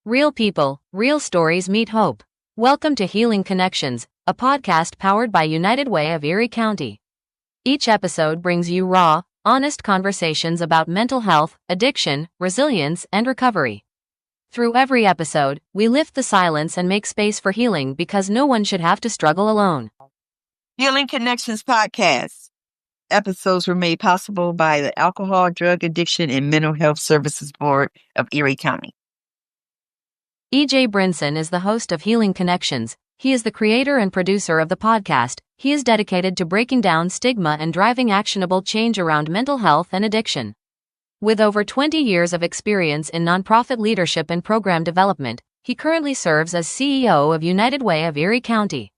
Real people, real stories meet hope. Welcome to Healing Connections, a podcast powered by United Way of Erie County. Each episode brings you raw, honest conversations about mental health, addiction, resilience, and recovery. Through every episode, we lift the silence and make space for healing because no one should have to struggle alone. Healing Connections podcast. Episodes were made possible by the Alcohol, Drug Addiction, and Mental Health Services Board of Erie County. E.J. Brinson is the host of Healing Connections. He is the creator and producer of the podcast. He is dedicated to breaking down stigma and driving actionable change around mental health and addiction. With over 20 years of experience in nonprofit leadership and program development, he currently serves as CEO of United Way of Erie County.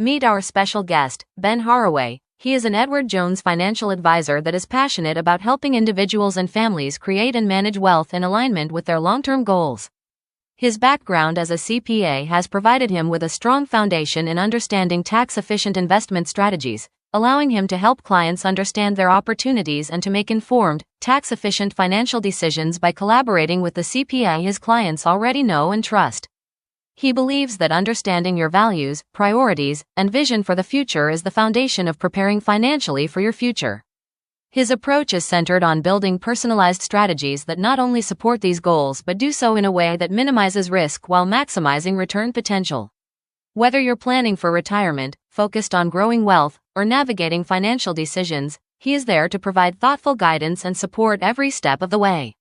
Meet our special guest, Ben Haraway. He is an Edward Jones financial advisor that is passionate about helping individuals and families create and manage wealth in alignment with their long-term goals. His background as a CPA has provided him with a strong foundation in understanding tax-efficient investment strategies, allowing him to help clients understand their opportunities and to make informed, tax-efficient financial decisions by collaborating with the CPA his clients already know and trust. He believes that understanding your values, priorities, and vision for the future is the foundation of preparing financially for your future. His approach is centered on building personalized strategies that not only support these goals but do so in a way that minimizes risk while maximizing return potential. Whether you're planning for retirement, focused on growing wealth, or navigating financial decisions, he is there to provide thoughtful guidance and support every step of the way.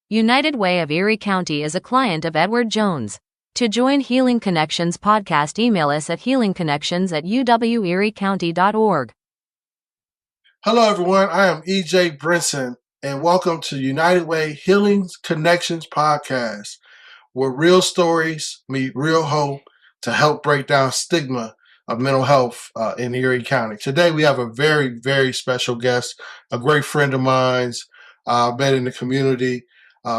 United Way of Erie County is a client of Edward Jones. To join Healing Connections podcast, email us at healingconnections@uweeriecounty.org. Hello, everyone. I am E.J. Brinson, and welcome to United Way Healing Connections podcast, where real stories meet real hope to help break down stigma of mental health in Erie County. Today, we have a very, very special guest, a great friend of mine's, been in the community.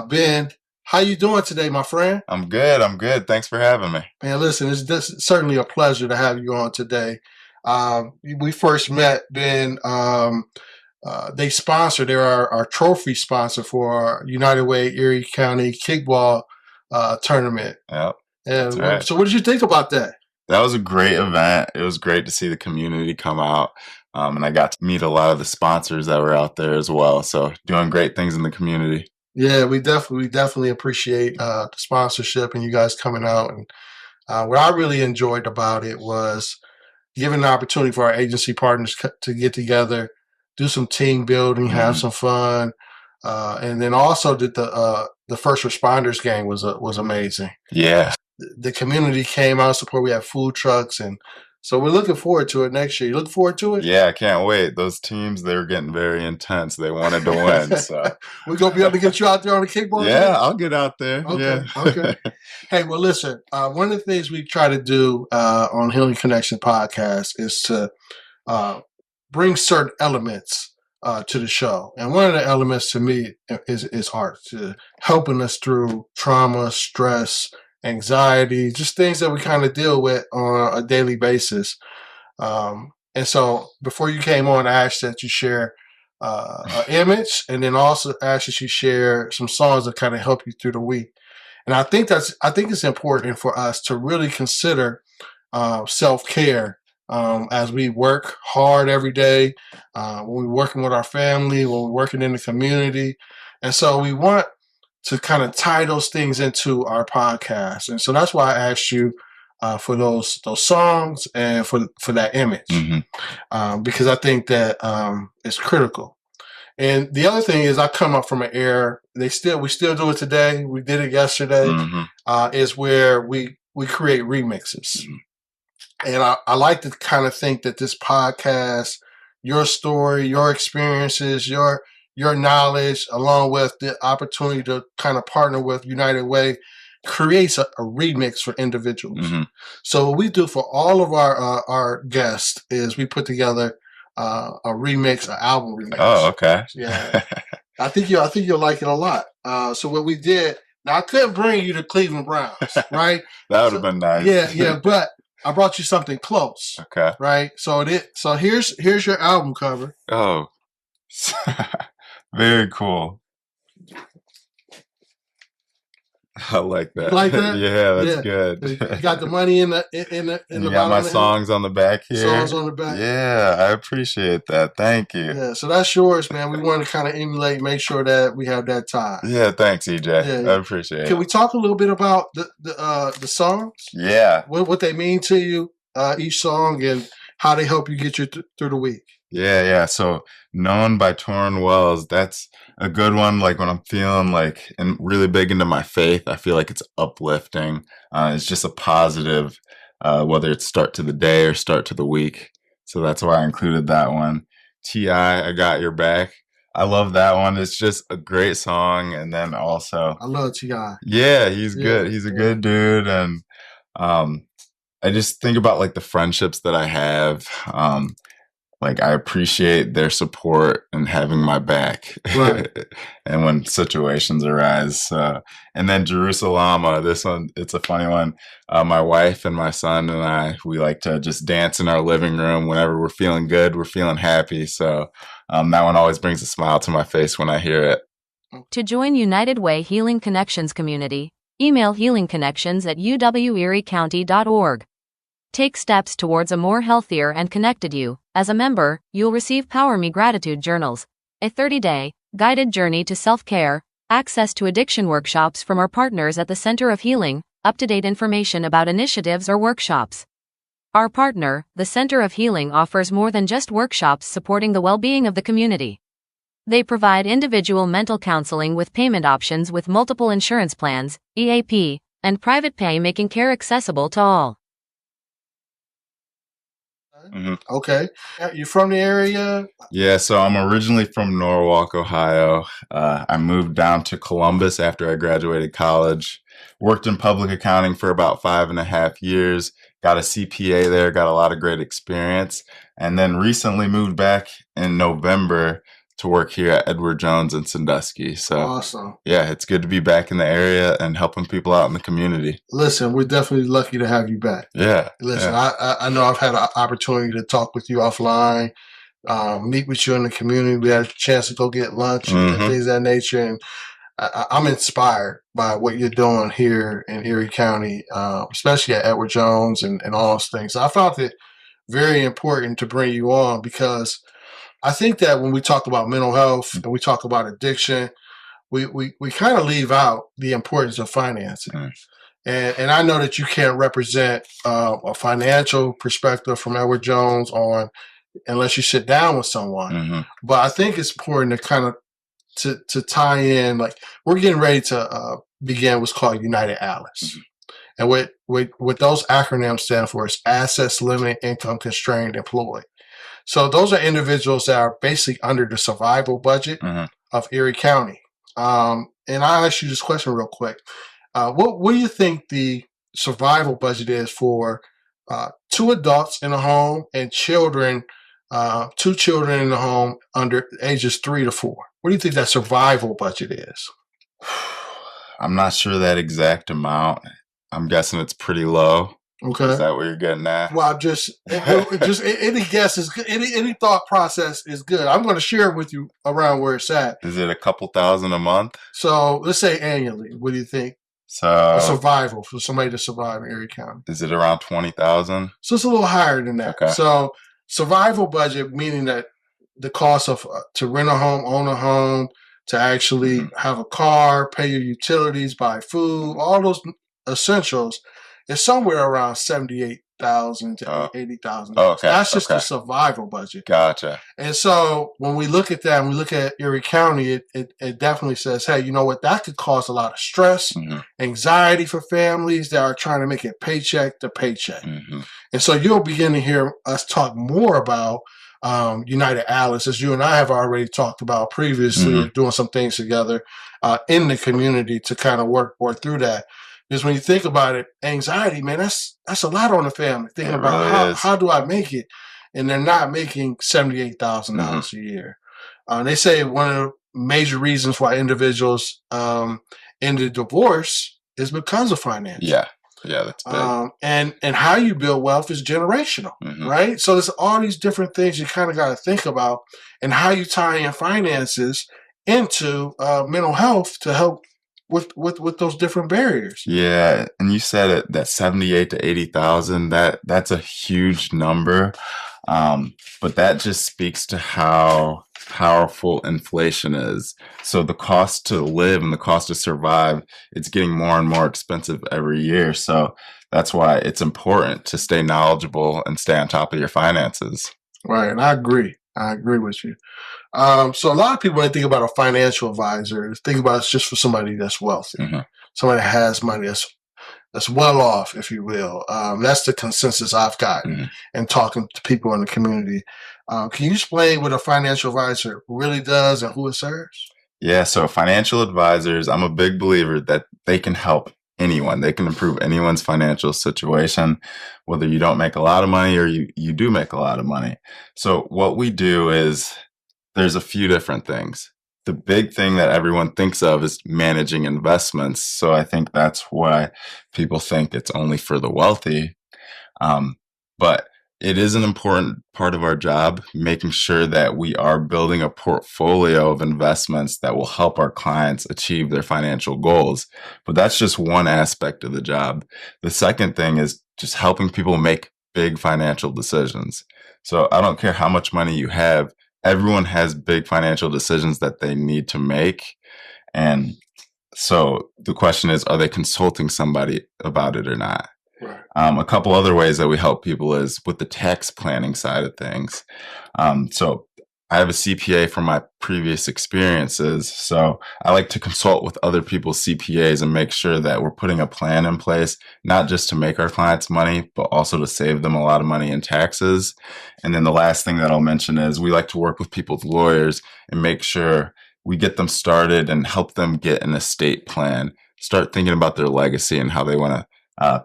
Ben, how you doing today, my friend? I'm good. Thanks for having me. Man, listen, it's certainly a pleasure to have you on today. We first met, Ben. They sponsored, they're our trophy sponsor for our United Way Erie County kickball tournament. Yep. And right. So what did you think about that? That was a great event. It was great to see the community come out. And I got to meet a lot of the sponsors that were out there as well. So doing great things in the community. Yeah, we definitely appreciate the sponsorship and you guys coming out. And what I really enjoyed about it was giving the opportunity for our agency partners to get together, do some team building, have some fun, and then also did the first responders game was amazing. Yeah, the community came out support. We had food trucks, and so we're looking forward to it next year. You look forward to it? Yeah, I can't wait. Those teams, they were getting very intense. They wanted to win. So we're gonna be able to get you out there on the kickball. Yeah, I'll get out there. Okay, yeah. Okay. Hey, well, listen. One of the things we try to do on Healing Connection podcast is to bring certain elements to the show, and one of the elements to me is art, helping us through trauma, stress, anxiety, just things that we kind of deal with on a daily basis. And so before you came on, I asked that you share an image, and then also asked that you share some songs that kind of help you through the week. And I think it's important for us to really consider self-care as we work hard every day, when we're working with our family, when we're working in the community. And so we want to kind of tie those things into our podcast. And so that's why I asked you for those songs and for that image, because I think that it's critical. And the other thing is I come up from an era, we still do it today. We did it yesterday, is where we create remixes. And I like to kind of think that this podcast, your story, your experiences, your knowledge, along with the opportunity to kind of partner with United Way, creates a remix for individuals. So what we do for all of our guests is we put together a remix, an album remix. Oh, okay. Yeah, I think you'll like it a lot. So what we did, now I couldn't bring you to Cleveland Browns, right? That would have been nice. Yeah, but I brought you something close. Okay. Right. So here's your album cover. Oh, very cool. I like that. You like that? Yeah, that's Yeah. good. You got the money in the And the you got bottom my of the songs on the back here. Songs on the back. Yeah, I appreciate that. Thank you. Yeah, so that's yours, man. We want to kind of emulate, make sure that we have that tie. Yeah, thanks, EJ. Yeah. I appreciate it. Can we talk a little bit about the songs? Yeah. What they mean to you, each song, and how they help you get you through the week? Yeah. So Known by Torrin Wells, that's a good one. Like when I'm feeling like and really big into my faith, I feel like it's uplifting. It's just a positive, whether it's start to the day or start to the week. So that's why I included that one. T.I., I Got Your Back. I love that one. It's just a great song. And then also, I love T.I. Yeah, he's good. He's a good dude. And I just think about like the friendships that I have. Like I appreciate their support and having my back, right? And when situations arise, and then Jerusalem, this one, it's a funny one. My wife and my son and I, we like to just dance in our living room whenever we're feeling good, we're feeling happy. So that one always brings a smile to my face when I hear it. To join United Way Healing Connections community, email healingconnections@uweariecounty.org. Take steps towards a more healthier and connected you. As a member, you'll receive Power Me Gratitude Journals, a 30-day, guided journey to self-care, access to addiction workshops from our partners at the Center of Healing, up-to-date information about initiatives or workshops. Our partner, the Center of Healing, offers more than just workshops supporting the well-being of the community. They provide individual mental counseling with payment options with multiple insurance plans, EAP, and private pay, making care accessible to all. Mm-hmm. Okay. You from the area? Yeah, so I'm originally from Norwalk, Ohio. I moved down to Columbus after I graduated college. Worked in public accounting for about 5.5 years. Got a CPA there, got a lot of great experience. And then recently moved back in November to work here at Edward Jones in Sandusky. So awesome. Yeah, it's good to be back in the area and helping people out in the community. Listen, we're definitely lucky to have you back. Yeah. Listen, I know I've had an opportunity to talk with you offline, meet with you in the community. We had a chance to go get lunch and things of that nature. And I'm inspired by what you're doing here in Erie County, especially at Edward Jones and all those things. So I found it very important to bring you on because I think that when we talk about mental health and we talk about addiction, we kind of leave out the importance of financing. And I know that you can't represent a financial perspective from Edward Jones unless you sit down with someone. But I think it's important to kind of to tie in, like we're getting ready to begin what's called United Alice. And what those acronyms stand for is Assets Limited Income Constrained Employed. So those are individuals that are basically under the survival budget of Erie County. And I'll ask you this question real quick. What do you think the survival budget is for 2 adults in a home and children, 2 children in the home under ages 3 to 4? What do you think that survival budget is? I'm not sure that exact amount. I'm guessing it's pretty low. Okay. Is that what you're getting at? Well, just any guess is good. Any thought process is good. I'm going to share it with you around where it's at. Is it a couple thousand a month? So let's say annually. What do you think? So a survival for somebody to survive in Erie County. Is it around 20,000? So it's a little higher than that. Okay. So survival budget, meaning that the cost of to rent a home, own a home, to actually have a car, pay your utilities, buy food, all those essentials, is somewhere around $78,000 to $80,000. Okay. That's just the survival budget. Gotcha. And so when we look at that and we look at Erie County, it definitely says, hey, you know what? That could cause a lot of stress, anxiety for families that are trying to make it paycheck to paycheck. And so you'll begin to hear us talk more about United Alice, as you and I have already talked about previously, doing some things together in the community to kind of work through that. Because when you think about it, anxiety, man, that's a lot on the family. Thinking about how do I make it? And they're not making $78,000 a year. They say one of the major reasons why individuals ended divorce is because of finance. Yeah, that's big. And how you build wealth is generational, right? So there's all these different things you kind of got to think about, and how you tie in finances into mental health to help with those different barriers. Yeah, and you said it, that 78 to 80,000, that's a huge number. But that just speaks to how powerful inflation is. So the cost to live and the cost to survive, it's getting more and more expensive every year. So that's why it's important to stay knowledgeable and stay on top of your finances. Right, and I agree. I agree with you. So a lot of people, when they think about a financial advisor, think about it's just for somebody that's wealthy, somebody that has money, that's well off, if you will. That's the consensus I've gotten in talking to people in the community. Can you explain what a financial advisor really does and who it serves? Yeah, so financial advisors, I'm a big believer that they can help anyone. They can improve anyone's financial situation, whether you don't make a lot of money or you do make a lot of money. So what we do is there's a few different things. The big thing that everyone thinks of is managing investments. So I think that's why people think it's only for the wealthy. But it is an important part of our job, making sure that we are building a portfolio of investments that will help our clients achieve their financial goals. But that's just one aspect of the job. The second thing is just helping people make big financial decisions. So I don't care how much money you have, everyone has big financial decisions that they need to make. And so the question is, are they consulting somebody about it or not? Right. A couple other ways that we help people is with the tax planning side of things. So I have a CPA from my previous experiences. So I like to consult with other people's CPAs and make sure that we're putting a plan in place, not just to make our clients money, but also to save them a lot of money in taxes. And then the last thing that I'll mention is we like to work with people's lawyers and make sure we get them started and help them get an estate plan, start thinking about their legacy and how they want to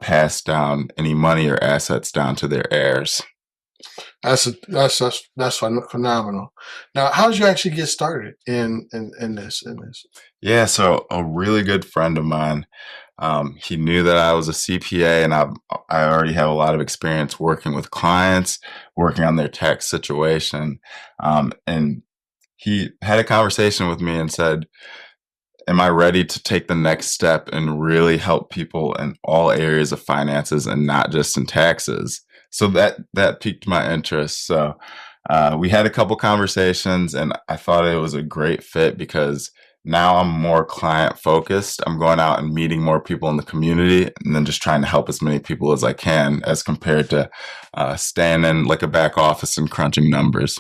pass down any money or assets down to their heirs. That's phenomenal. Now, how did you actually get started in this? Yeah, so a really good friend of mine, he knew that I was a CPA, and I already have a lot of experience working with clients, working on their tax situation, and he had a conversation with me and said, am I ready to take the next step and really help people in all areas of finances and not just in taxes? So that piqued my interest. So we had a couple conversations, and I thought it was a great fit because now I'm more client focused. I'm going out and meeting more people in the community and then just trying to help as many people as I can, as compared to staying in like a back office and crunching numbers.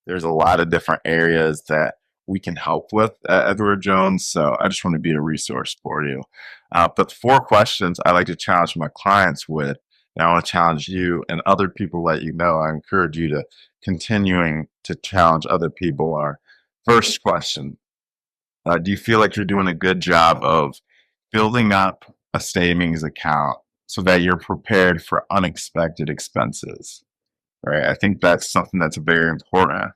There's a lot of different areas that we can help with at Edward Jones. So I just want to be a resource for you. But 4 questions I like to challenge my clients with, and I want to challenge you and other people let you know. I encourage you to continuing to challenge other people. Our first question, do you feel like you're doing a good job of building up a savings account so that you're prepared for unexpected expenses? Right? I think that's something that's very important.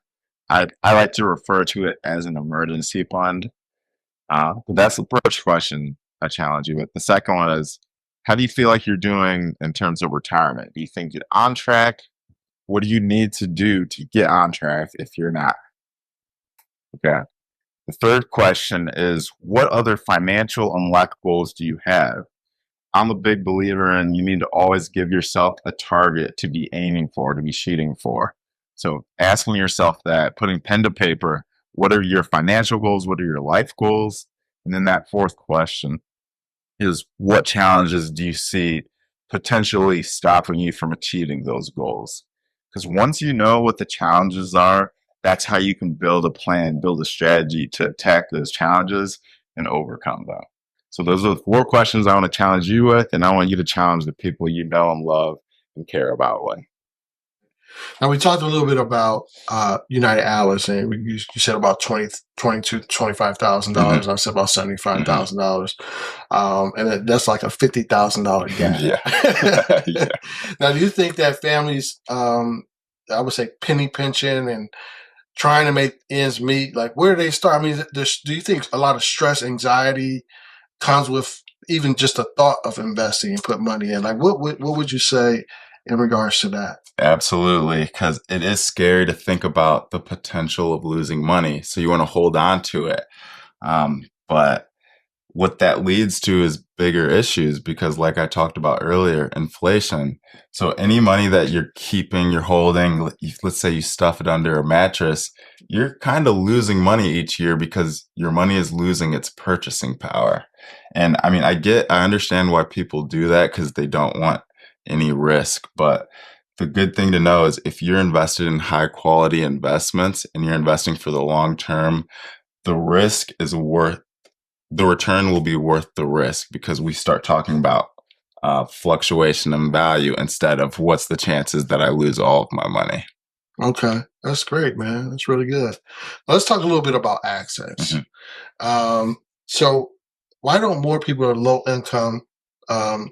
I like to refer to it as an emergency fund. But that's the first question I challenge you with. The second one is, how do you feel like you're doing in terms of retirement? Do you think you're on track? What do you need to do to get on track if you're not? Okay. The third question is, what other financial and life goals do you have? I'm a big believer in you need to always give yourself a target to be aiming for, to be shooting for. So asking yourself that, putting pen to paper, what are your financial goals? What are your life goals? And then that fourth question is, what challenges do you see potentially stopping you from achieving those goals? Because once you know what the challenges are, that's how you can build a plan, build a strategy to attack those challenges and overcome them. So those are the 4 questions I want to challenge you with, and I want you to challenge the people you know and love and care about with. Now, we talked a little bit about United Hours, and you said about $22,000 to $25,000. I said about $75,000, and that's like a $50,000 gap. Yeah. Yeah. Now, do you think that families, I would say, penny pinching and trying to make ends meet, like where do they start? I mean, do you think a lot of stress, anxiety comes with even just the thought of investing and put money in? Like, what would you say in regards to that? Absolutely, because it is scary to think about the potential of losing money. So you want to hold on to it. But what that leads to is bigger issues because, like I talked about earlier, inflation. So any money that you're keeping, you're holding, let's say you stuff it under a mattress, you're kind of losing money each year because your money is losing its purchasing power. And I mean, I understand why people do that because they don't want any risk. But the good thing to know is if you're invested in high quality investments and you're investing for the long term, the risk is worth the return will be worth the risk because we start talking about fluctuation in value instead of what's the chances that I lose all of my money. Okay, that's great, man. That's really good. Let's talk a little bit about access. So, why don't more people in low income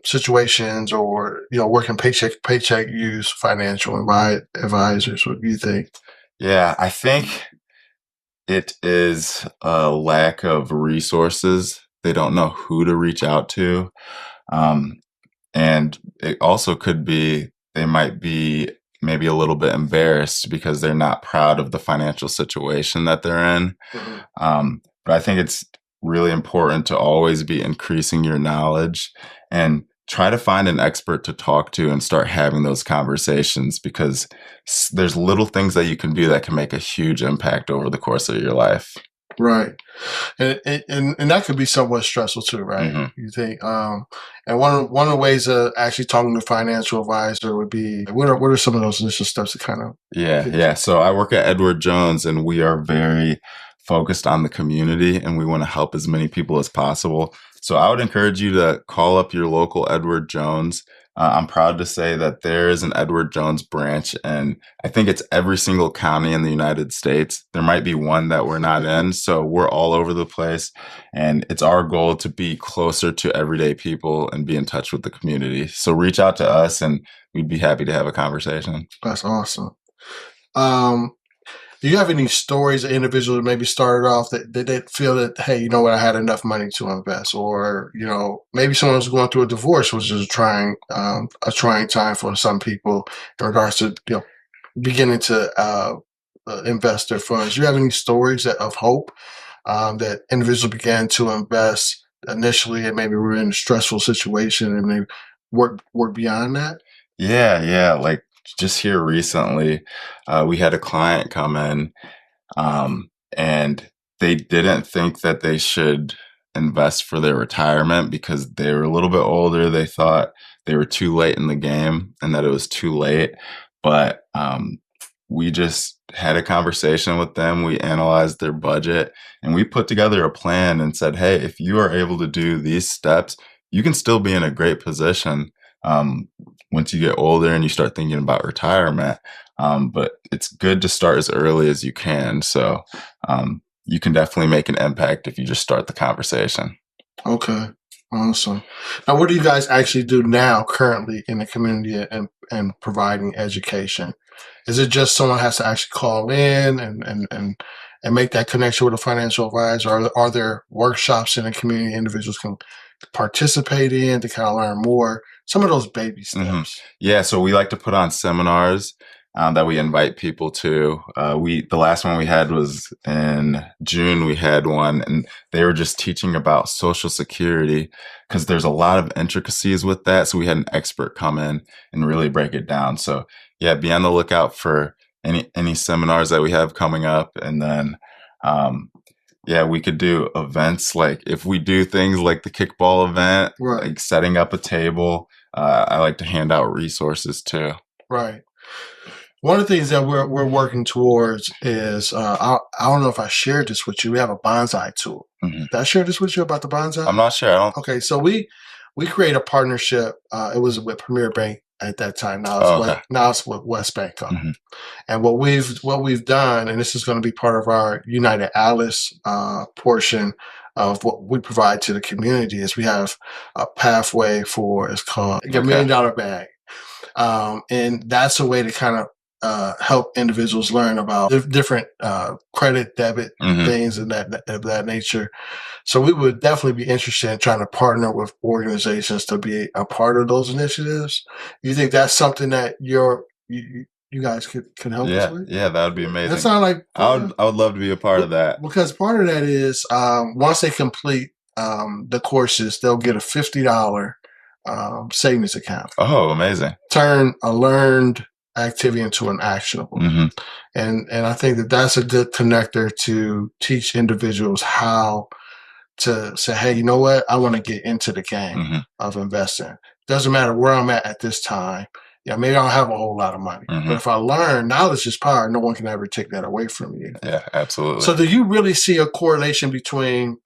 situations or working paycheck to paycheck use financial advisors? What do you think? Yeah, I think it is a lack of resources. They don't know who to reach out to. And it also could be they might be maybe a little bit embarrassed because they're not proud of the financial situation that they're in. But I think it's really important to always be increasing your knowledge and try to find an expert to talk to and start having those conversations because there's little things that you can do that can make a huge impact over the course of your life. Right. And that could be somewhat stressful too, right? You think, and one of the ways of actually talking to a financial advisor would be, what are some of those initial steps to kind of? Yeah. So I work at Edward Jones and we are very focused on the community and we want to help as many people as possible. So I would encourage you to call up your local Edward Jones. I'm proud to say that there is an Edward Jones branch, and I think it's every single county in the United States. There might be one that we're not in, so we're all over the place, and it's our goal to be closer to everyday people and be in touch with the community. So reach out to us, and we'd be happy to have a conversation. That's awesome. Do you have any stories of individuals that maybe started off that they feel that, hey, you know what, I had enough money to invest, or maybe someone's going through a divorce, which is a trying time for some people in regards to beginning to invest their funds. Do you have any stories of hope that individuals began to invest initially and maybe were in a stressful situation and they work beyond that? Yeah. Like just here recently, we had a client come in and they didn't think that they should invest for their retirement because they were a little bit older. They thought they were too late in the game and that it was too late. But we just had a conversation with them. We analyzed their budget and we put together a plan and said, hey, if you are able to do these steps, you can still be in a great position once you get older and you start thinking about retirement. But it's good to start as early as you can. So you can definitely make an impact if you just start the conversation. Okay. Awesome. Now, what do you guys actually do now currently in the community and providing education? Is it just someone has to actually call in and make that connection with a financial advisor? Are there workshops in the community individuals can participate in to kind of learn more? Some of those baby steps. Yeah, so we like to put on seminars that we invite people to. The last one we had was in June. We had one, and they were just teaching about Social Security because there's a lot of intricacies with that. So we had an expert come in and really break it down. So yeah, be on the lookout for any seminars that we have coming up, and then we could do events like if we do things like the kickball event, right, like setting up a table. I like to hand out resources too. Right. One of the things that we're working towards is I don't know if I shared this with you. We have a bonsai tool. Did I share this with you about the bonsai? I'm not sure. Okay, so we create a partnership. It was with Premier Bank at that time. Now it's with West Bank. And what we've done, and this is going to be part of our United Alice portion of what we provide to the community, is we have a pathway for, it's called $1 million bag. And that's a way to kind of help individuals learn about different credit, debit things of that nature. So we would definitely be interested in trying to partner with organizations to be a part of those initiatives. You think that's something that you guys can help us with? Yeah, that would be amazing. That sounds like I would love to be a part of that. Because part of that is once they complete the courses, they'll get a $50 savings account. Oh, amazing. Turn a learned activity into an actionable. Mm-hmm. And I think that that's a good connector to teach individuals how to say, hey, you know what? I want to get into the game of investing. Doesn't matter where I'm at this time. Yeah, maybe I don't have a whole lot of money. But if I learn, knowledge is power. No one can ever take that away from you. Yeah, absolutely. So do you really see a correlation between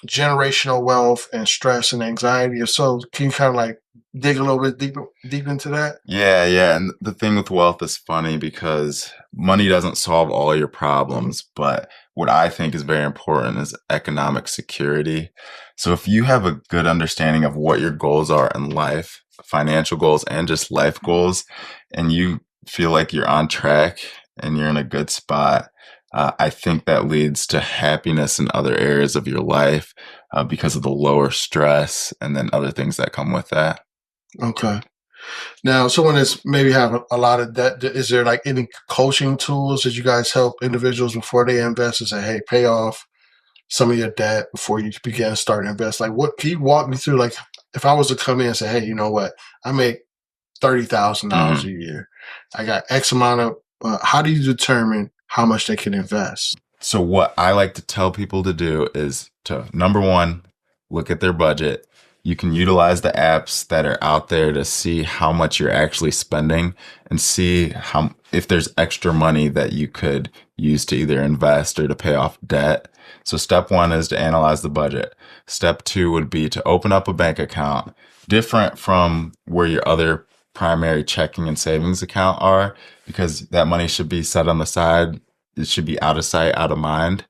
generational wealth and stress and anxiety? If so, can you kind of like dig a little bit deep into that? Yeah. And the thing with wealth is funny because money doesn't solve all your problems, but what I think is very important is economic security. So if you have a good understanding of what your goals are in life, financial goals and just life goals, and you feel like you're on track and you're in a good spot, I think that leads to happiness in other areas of your life because of the lower stress and then other things that come with that. Okay. Now, someone that's maybe have a lot of debt, is there like any coaching tools that you guys help individuals before they invest and say, hey, pay off some of your debt before you begin to start to invest? Like, what can you walk me through? Like, if I was to come in and say, hey, you know what? I make $30,000 a year. I got X amount of, how do you determine how much they can invest? So what I like to tell people to do is to, number one, look at their budget. You can utilize the apps that are out there to see how much you're actually spending and see if there's extra money that you could use to either invest or to pay off debt. So step one is to analyze the budget. Step two would be to open up a bank account different from where your other primary checking and savings account are, because that money should be set on the side. It should be out of sight, out of mind.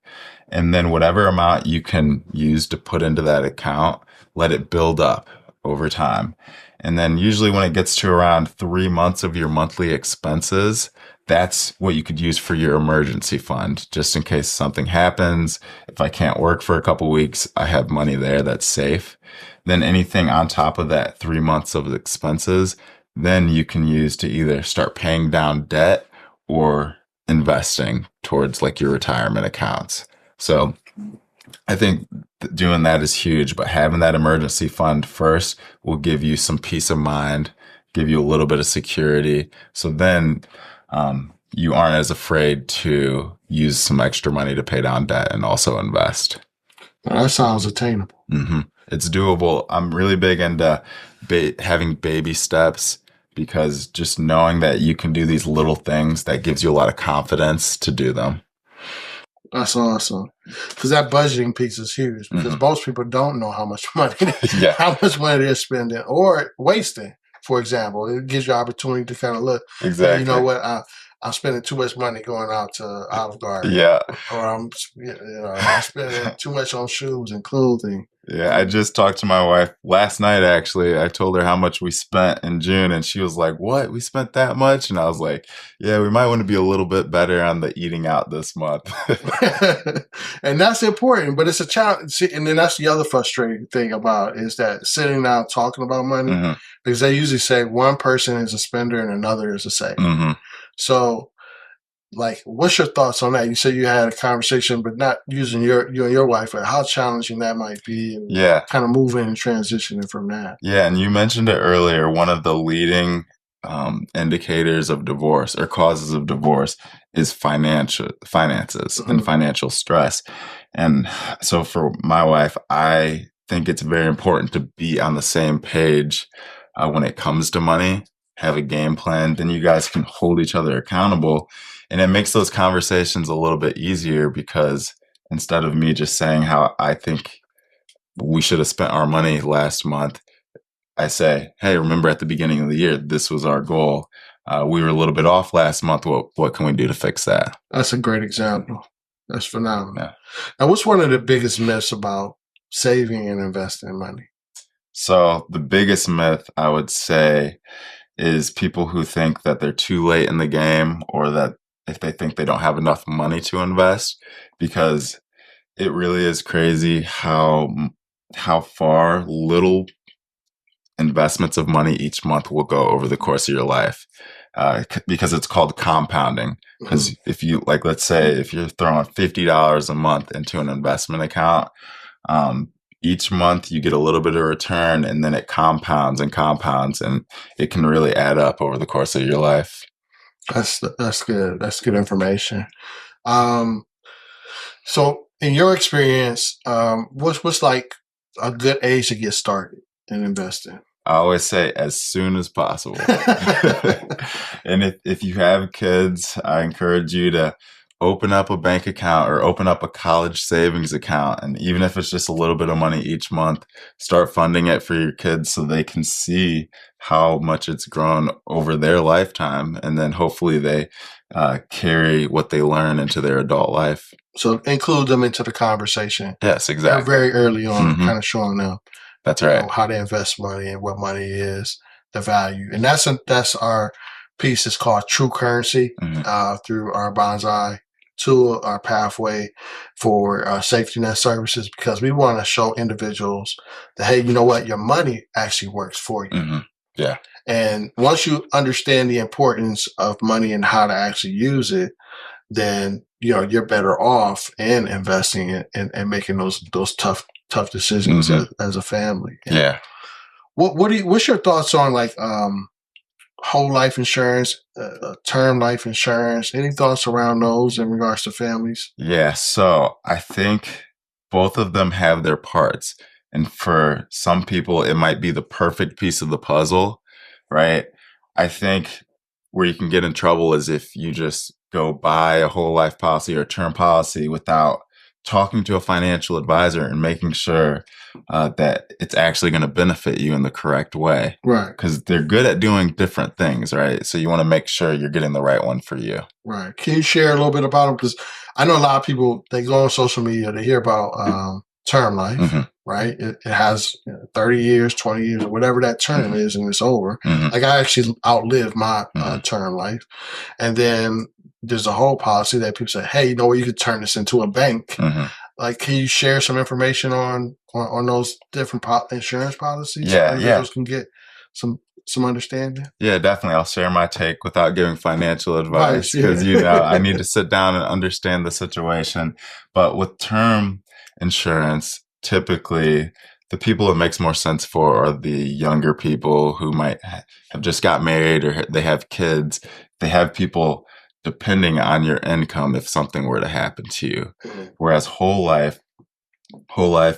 And then whatever amount you can use to put into that account, let it build up over time. And then usually when it gets to around 3 months of your monthly expenses, that's what you could use for your emergency fund, just in case something happens. If I can't work for a couple weeks, I have money there that's safe. Then anything on top of that 3 months of expenses, then you can use to either start paying down debt or investing towards like your retirement accounts. So I think doing that is huge, but having that emergency fund first will give you some peace of mind, give you a little bit of security. So then you aren't as afraid to use some extra money to pay down debt and also invest. Well, that sounds attainable. It's doable. I'm really big into having baby steps, because just knowing that you can do these little things, that gives you a lot of confidence to do them. That's awesome. Because that budgeting piece is huge, because most people don't know how much money how much money they're spending or wasting. For example, it gives you opportunity to kind of look. Exactly. You know what? I'm spending too much money going out to Olive Garden. Yeah. Or I'm spending too much on shoes and clothing. Yeah, I just talked to my wife last night, actually. I told her how much we spent in June, and she was like, what? We spent that much? And I was like, yeah, we might want to be a little bit better on the eating out this month. And that's important, but it's a challenge. See, and then that's the other frustrating thing about is that sitting down talking about money, because they usually say one person is a spender and another is a saver. So, like, what's your thoughts on that? You said you had a conversation, but not using you and your wife. Like, how challenging that might be, and kind of moving and transitioning from that. Yeah, and you mentioned it earlier. One of the leading indicators of divorce or causes of divorce is finances and financial stress. And so, for my wife, I think it's very important to be on the same page when it comes to money. Have a game plan, then you guys can hold each other accountable. And it makes those conversations a little bit easier, because instead of me just saying how I think we should have spent our money last month, I say, hey, remember at the beginning of the year, this was our goal. We were a little bit off last month. What can we do to fix that? That's a great example. That's phenomenal. Yeah. Now, what's one of the biggest myths about saving and investing money? So the biggest myth, I would say, is people who think that they're too late in the game, or that if they think they don't have enough money to invest, because it really is crazy how far little investments of money each month will go over the course of your life, because it's called compounding. Because if you, like, let's say if you're throwing $50 a month into an investment account, Each month you get a little bit of return, and then it compounds and compounds, and it can really add up over the course of your life. That's good. That's good information. So in your experience, what's like a good age to get started in investing? I always say as soon as possible. And if you have kids, I encourage you to open up a bank account or open up a college savings account. And even if it's just a little bit of money each month, start funding it for your kids so they can see how much it's grown over their lifetime. And then hopefully they carry what they learn into their adult life. So include them into the conversation. Yes, exactly. Very early on, Mhm. kind of showing them That's right. how to invest money and what money is, the value. And that's our piece is called True Currency through our Bonsai tool, our pathway for safety net services, because we want to show individuals that, hey, you know what? Your money actually works for you. Mhm. Yeah. And once you understand the importance of money and how to actually use it, then you're better off in investing it and making those tough decisions as a family. And Yeah. what's your thoughts on like whole life insurance, term life insurance? Any thoughts around those in regards to families? Yeah. So I think both of them have their parts. And for some people, it might be the perfect piece of the puzzle, right? I think where you can get in trouble is if you just go buy a whole life policy or term policy without talking to a financial advisor and making sure that it's actually going to benefit you in the correct way. Right. Because they're good at doing different things, right? So you want to make sure you're getting the right one for you. Right. Can you share a little bit about them? Because I know a lot of people, they go on social media, they hear about term life, right? It has 30 years, 20 years, or whatever that term is, and it's over. Like I actually outlived my term life. And then there's a whole policy that people say, hey, you know what, you could turn this into a bank. Like, can you share some information on those different insurance policies? Yeah, so individuals can get some understanding? Yeah, definitely. I'll share my take without giving financial advice Advice, because, I need to sit down and understand the situation. But with term insurance, typically the people it makes more sense for are the younger people who might have just got married or they have kids. They have people depending on your income if something were to happen to you. Whereas whole life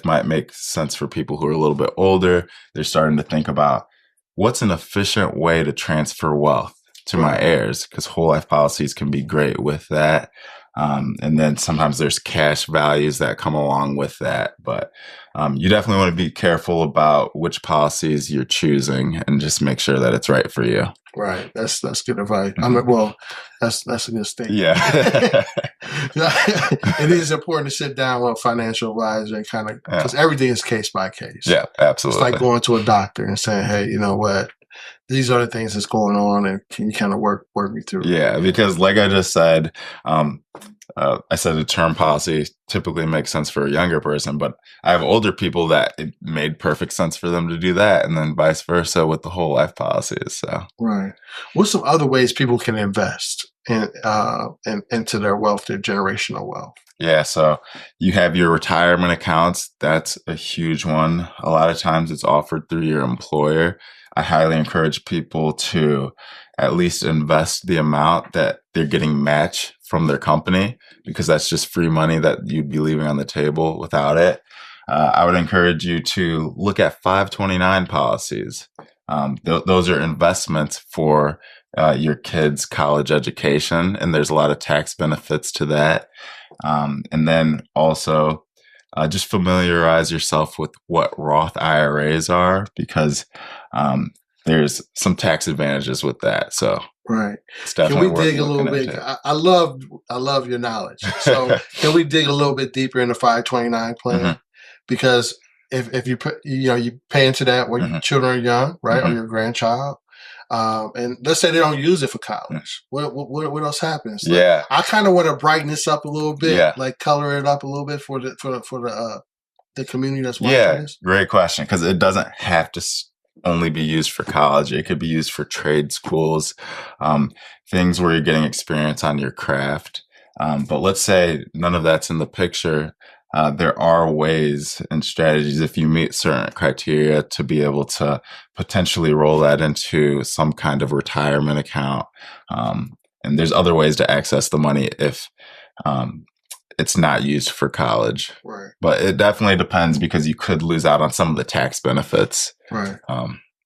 might make sense for people who are a little bit older. They're starting to think about what's an efficient way to transfer wealth to my heirs, because whole life policies can be great with that. And then sometimes there's cash values that come along with that. But you definitely want to be careful about which policies you're choosing and just make sure that it's right for you. Right. That's good advice. Well, that's a good statement. Yeah. It is important to sit down with a financial advisor and kind of, because everything is case by case. Yeah, absolutely. It's like going to a doctor and saying, hey, you know what? These are the things that's going on, and can you kind of work me through? Yeah, because like I just said, I said a term policy typically makes sense for a younger person, but I have older people that it made perfect sense for them to do that, and then vice versa with the whole life policies. So, right. What's some other ways people can invest into their wealth, their generational wealth? Yeah, so you have your retirement accounts. That's a huge one. A lot of times it's offered through your employer. I highly encourage people to at least invest the amount that they're getting match from their company, because that's just free money that you'd be leaving on the table without it. I would encourage you to look at 529 policies. Those are investments for your kids' college education, and there's a lot of tax benefits to that. And then also just familiarize yourself with what Roth IRAs are, because there's some tax advantages with that. So right, it's definitely can we dig a little bit? I love your knowledge. So can we dig a little bit deeper in the 529 plan? Because if you put you pay into that when your children are young, right, or your grandchild. And let's say they don't use it for college. What else happens? Like, I kind of want to brighten this up a little bit, like color it up a little bit for the community that's watching this. Great question, because it doesn't have to only be used for college. It could be used for trade schools, things where you're getting experience on your craft. But let's say none of that's in the picture. there are ways and strategies, if you meet certain criteria, to be able to potentially roll that into some kind of retirement account. And there's other ways to access the money if it's not used for college. Right. But it definitely depends, because you could lose out on some of the tax benefits. Right.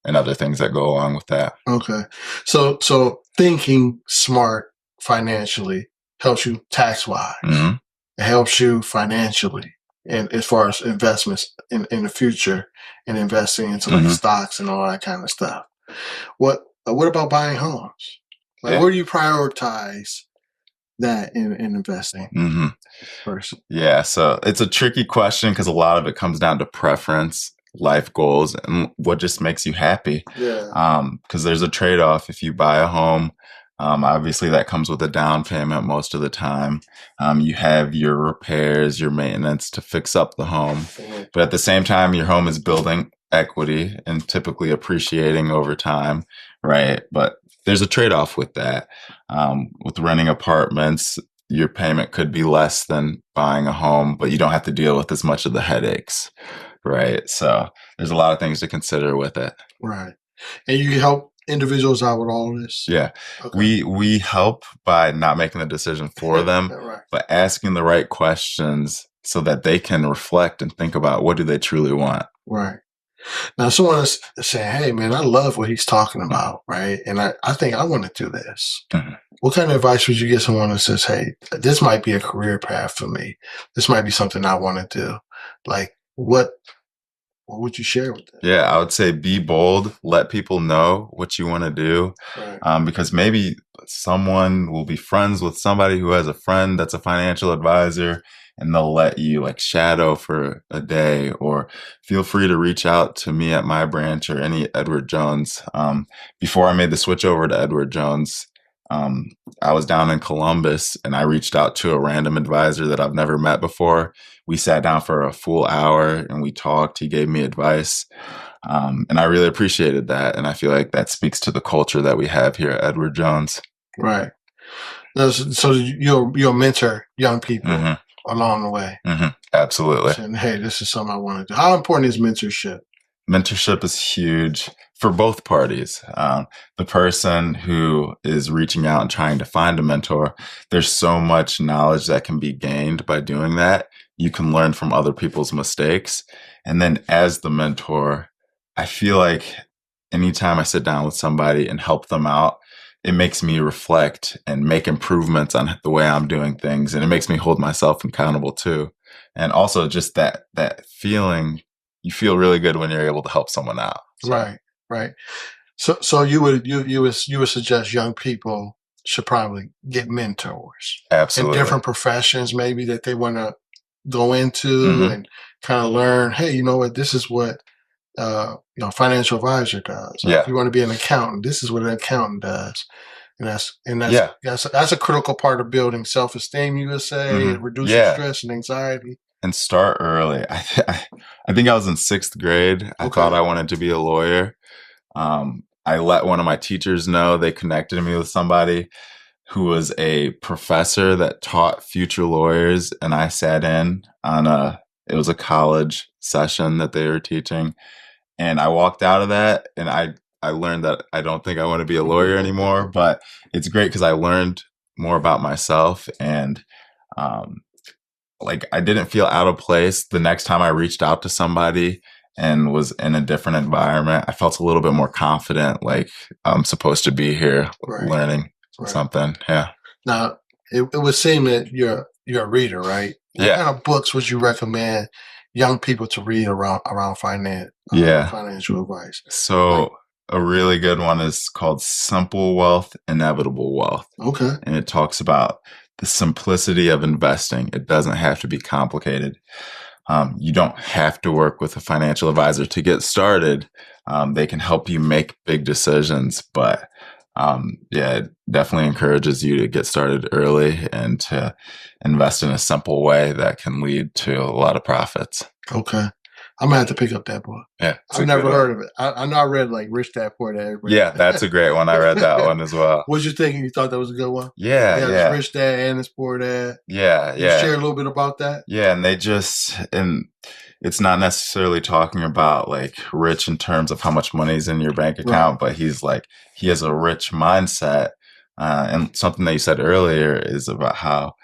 And other things that go along with that. Okay. So thinking smart financially helps you tax-wise. Mm-hmm. It helps you financially, and as far as investments in the future and investing into like stocks and all that kind of stuff. What about buying homes? Like, where do you prioritize that in investing first? Yeah, so it's a tricky question, because a lot of it comes down to preference, life goals, and what just makes you happy. Yeah. Because there's a trade-off. If you buy a home, obviously that comes with a down payment most of the time. You have your repairs, your maintenance to fix up the home. But at the same time, your home is building equity and typically appreciating over time, right? But there's a trade-off with that. With renting apartments, your payment could be less than buying a home, but you don't have to deal with as much of the headaches, right? So there's a lot of things to consider with it. Right. And you help individuals out with all of this? Yeah. Okay. We help by not making the decision for them, but asking the right questions so that they can reflect and think about what do they truly want. Right. Now, someone is saying, hey, man, I love what he's talking about, right? And I think I want to do this. What kind of advice would you give someone that says, hey, this might be a career path for me. This might be something I want to do. Like, what would you share with them? Yeah, I would say be bold. Let people know what you want to do. Right. Because maybe someone will be friends with somebody who has a friend that's a financial advisor, and they'll let you like shadow for a day, or feel free to reach out to me at my branch or any Edward Jones. Before I made the switch over to Edward Jones, I was down in Columbus, and I reached out to a random advisor that I've never met before. We sat down for a full hour and we talked. He gave me advice. And I really appreciated that. And I feel like that speaks to the culture that we have here at Edward Jones. Right. So you'll mentor young people along the way. Absolutely. Saying, hey, this is something I want to do. How important is mentorship? Mentorship is huge for both parties. The person who is reaching out and trying to find a mentor, there's so much knowledge that can be gained by doing that. You can learn from other people's mistakes. And then as the mentor, I feel like anytime I sit down with somebody and help them out, it makes me reflect and make improvements on the way I'm doing things. And it makes me hold myself accountable too. And also just that feeling, you feel really good when you're able to help someone out. So. Right. So you would suggest young people should probably get mentors. Absolutely. In different professions, maybe that they want to go into and kind of learn, hey, you know what, this is what financial advisor does. Yeah. If you want to be an accountant, this is what an accountant does. And that's a critical part of building self-esteem, you would say, reducing stress and anxiety. And start early. I think I was in 6th grade. I thought I wanted to be a lawyer. I let one of my teachers know. They connected me with somebody who was a professor that taught future lawyers. And I sat in on it was a college session that they were teaching. And I walked out of that and I learned that I don't think I want to be a lawyer anymore, but it's great because I learned more about myself, and I didn't feel out of place the next time I reached out to somebody and was in a different environment. I felt a little bit more confident, like I'm supposed to be here learning something. Yeah. Now, it would seem that you're a reader, right? What kind of books would you recommend young people to read around finance? Financial advice. So a really good one is called Simple Wealth, Inevitable Wealth. Okay. And it talks about the simplicity of investing. It doesn't have to be complicated. You don't have to work with a financial advisor to get started. They can help you make big decisions, but it definitely encourages you to get started early and to invest in a simple way that can lead to a lot of profits. Okay. I'm gonna have to pick up that book. Yeah, I've never heard of it. I know I read like Rich Dad Poor Dad. Yeah, that's a great one. I read that one as well. What'd you think? You thought that was a good one? Yeah, It's Rich Dad and it's Poor Dad. Yeah, Can you share a little bit about that? Yeah, and it's not necessarily talking about like rich in terms of how much money's in your bank account, but he has a rich mindset. And something that you said earlier is about how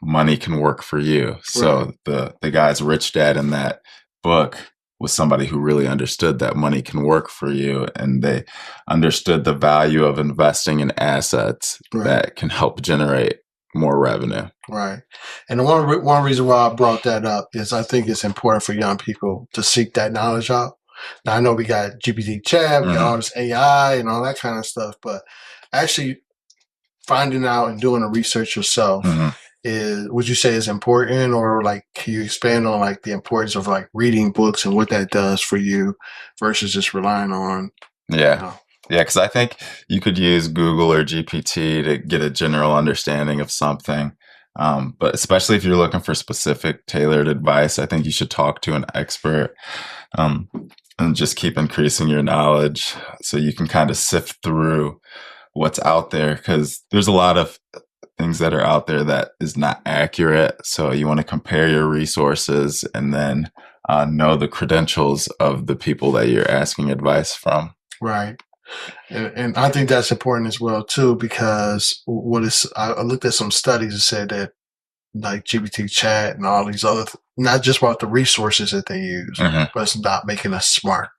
money can work for you. So the guy's rich dad in that book was somebody who really understood that money can work for you, and they understood the value of investing in assets that can help generate more revenue. Right. And one reason why I brought that up is I think it's important for young people to seek that knowledge out. Now, I know we got GPT chat, we got all this AI and all that kind of stuff, but actually finding out and doing the research yourself would you say is important, or like, can you expand on like the importance of like reading books and what that does for you versus just relying on, Yeah, because I think you could use Google or GPT to get a general understanding of something. But especially if you're looking for specific tailored advice, I think you should talk to an expert and just keep increasing your knowledge so you can kind of sift through what's out there, because there's a lot of things that are out there that is not accurate. So you want to compare your resources and then know the credentials of the people that you're asking advice from. Right. And I think that's important as well too, because I looked at some studies that said that like GPT chat and all these other, not just about the resources that they use, but it's not making us smart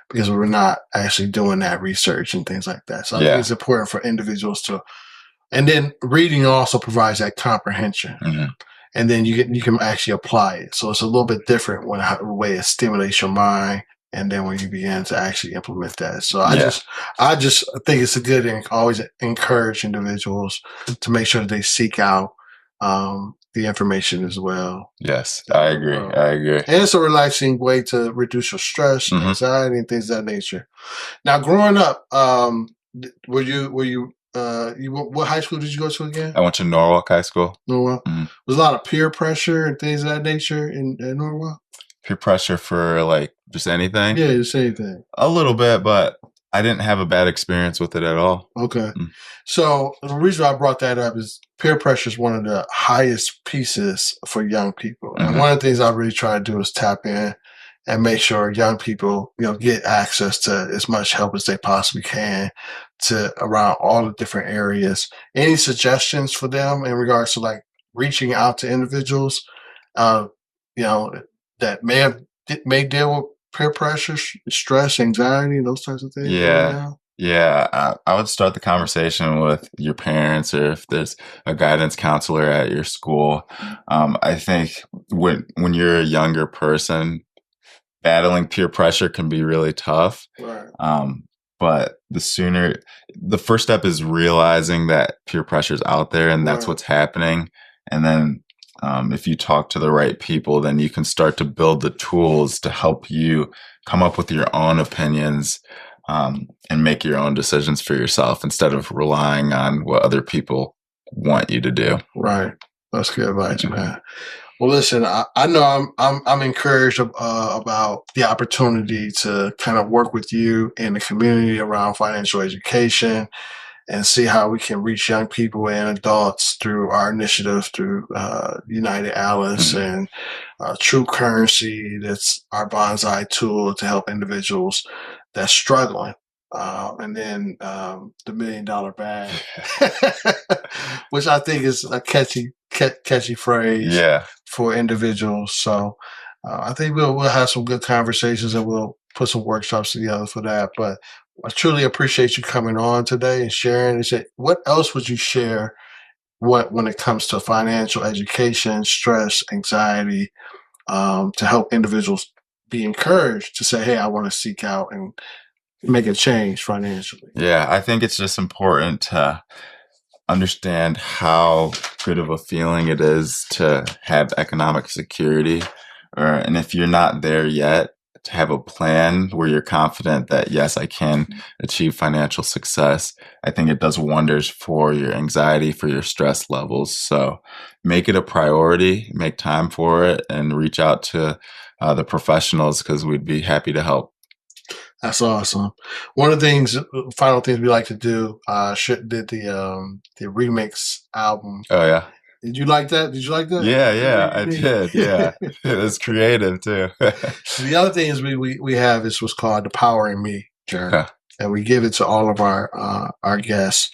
because we're not actually doing that research and things like that. So I think it's important for individuals to, and then reading also provides that comprehension. And then you can actually apply it. So it's a little bit different when the way it stimulates your mind, and then when you begin to actually implement that. So I just think it's a good thing. Always encourage individuals to make sure that they seek out the information as well. Yes, I agree. And it's a relaxing way to reduce your stress, anxiety, and things of that nature. Now, growing up, what high school did you go to again? I went to Norwalk High School. Norwalk. There's a lot of peer pressure and things of that nature in Norwalk. Peer pressure for like just anything? Yeah, just anything. A little bit, but I didn't have a bad experience with it at all. Okay. So the reason I brought that up is peer pressure is one of the highest pieces for young people. And one of the things I really try to do is tap in and make sure young people, get access to as much help as they possibly can to around all the different areas. Any suggestions for them in regards to like reaching out to individuals, that may deal with peer pressure, stress, anxiety, those types of things? Yeah. I would start the conversation with your parents, or if there's a guidance counselor at your school. I think when you're a younger person, battling peer pressure can be really tough. Right. But the first step is realizing that peer pressure is out there and that's what's happening. And then if you talk to the right people, then you can start to build the tools to help you come up with your own opinions and make your own decisions for yourself instead of relying on what other people want you to do. Right. That's good advice, man. Well, listen, I know I'm encouraged about the opportunity to kind of work with you in the community around financial education and see how we can reach young people and adults through our initiative through United Alice and True Currency. That's our bonsai tool to help individuals that's struggling. And then the $1 Million Bag, which I think is a catchy phrase for individuals. So I think we'll have some good conversations and we'll put some workshops together for that. But I truly appreciate you coming on today and sharing. What else would you share when it comes to financial education, stress, anxiety, to help individuals be encouraged to say, hey, I want to seek out and make a change financially? Yeah, I think it's just important to understand how good of a feeling it is to have economic security, and if you're not there yet, to have a plan where you're confident that, yes, I can achieve financial success. I think it does wonders for your anxiety, for your stress levels. So make it a priority, make time for it, and reach out to the professionals, because we'd be happy to help. That's awesome. One of the things, final things we like to do, did the remix album. Oh yeah. Did you like that? Yeah, I did. Yeah, it was creative too. The other thing is we have is what's called the Power in Me journal, Okay. and we give it to all of our guests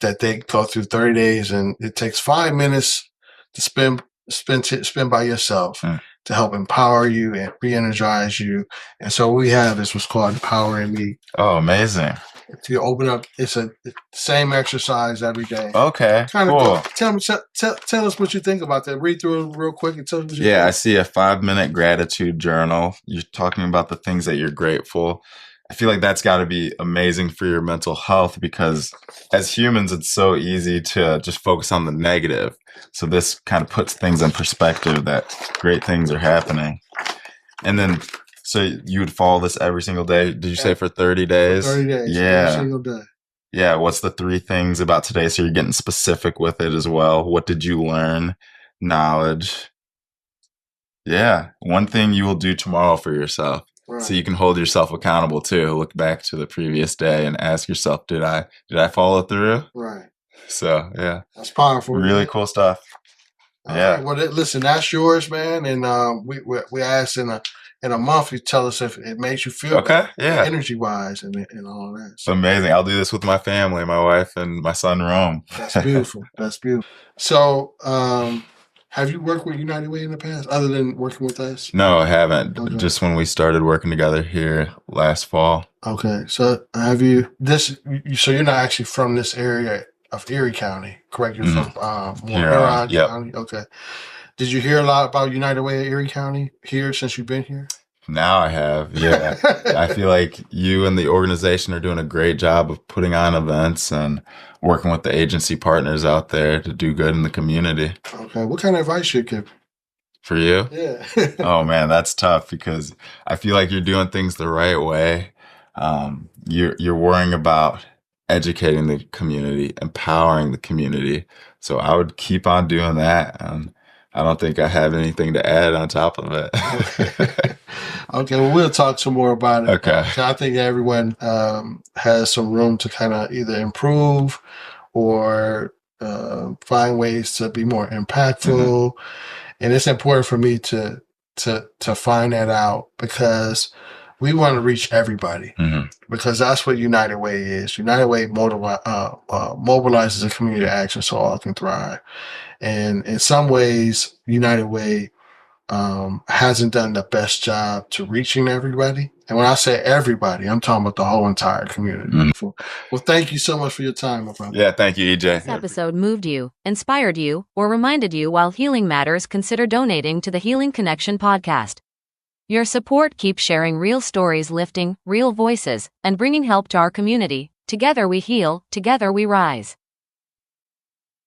that they go through 30 days, and it takes 5 minutes to spend by yourself to help empower you and re-energize you. And so what we have is what's called the Power in Me. Oh, amazing. To open up, it's the same exercise every day. Okay, cool. Tell us what you think about that. Read through it real quick and tell us what you think. I see a 5-minute gratitude journal. You're talking about the things that you're grateful. I feel like that's got to be amazing for your mental health, because as humans, it's so easy to just focus on the negative. So this kind of puts things in perspective that great things are happening. And then, so you would follow this every single day? Did you say for 30 days? 30 days. Yeah. Every single day. Yeah. What's the 3 things about today? So you're getting specific with it as well. What did you learn? Knowledge. Yeah. One thing you will do tomorrow for yourself. Right. So you can hold yourself accountable too. Look back to the previous day and ask yourself, did I follow through? Right. So yeah. That's powerful. Really cool stuff. Yeah. Right. Well, listen, that's yours, man. And we asked in a month, you tell us if it makes you feel better, energy wise and all that. So amazing. I'll do this with my family, my wife and my son Rome. That's beautiful. That's beautiful. So have you worked with United Way in the past, other than working with us? No, I haven't. Okay. Just when we started working together here last fall. Okay. So have you so you're not actually from this area of Erie County, correct? You're from Huron County. Okay. Did you hear a lot about United Way at Erie County here since you've been here? Now I have, yeah. I feel like you and the organization are doing a great job of putting on events and working with the agency partners out there to do good in the community. Okay. What kind of advice should you give? For you? Yeah. Oh, man, that's tough, because I feel like you're doing things the right way. You're worrying about educating the community, empowering the community. So I would keep on doing that. And I don't think I have anything to add on top of it. Okay, well, we'll talk some more about it. Okay. I think everyone has some room to kind of either improve or find ways to be more impactful. And it's important for me to find that out, because we want to reach everybody, because that's what United Way is. United Way mobilizes a community action so all can thrive. And in some ways, United Way hasn't done the best job to reaching everybody. And when I say everybody, I'm talking about the whole entire community. Well, thank you so much for your time, my brother. Yeah, thank you, EJ. This episode moved you, inspired you, or reminded you while healing matters, consider donating to the Healing Connection podcast. Your support keeps sharing real stories, lifting real voices, and bringing help to our community. Together we heal, together we rise.